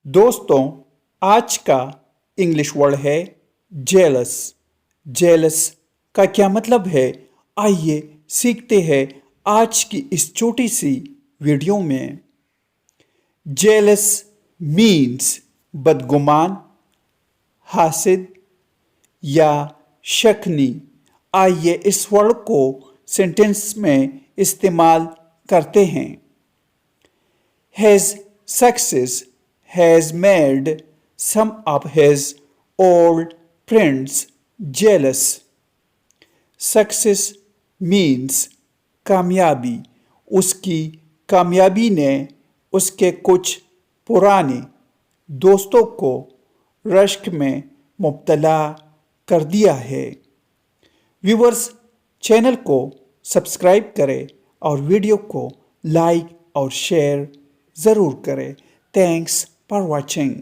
दोस्तों, आज का इंग्लिश वर्ड है जेलस। जेलस का क्या मतलब है? आइए सीखते हैं आज की इस छोटी सी वीडियो में। जेलस मीन्स बदगुमान, हासिद या शकनी। आइए इस वर्ड को सेंटेंस में इस्तेमाल करते हैं। His success has made some of his old friends jealous. Success means कामयाबी। उसकी कामयाबी ने उसके कुछ पुराने दोस्तों को रश्क में मुब्तला कर दिया है। व्यूवर्स, चैनल को सब्सक्राइब करें और वीडियो को लाइक और शेयर ज़रूर करें। Thanks for watching.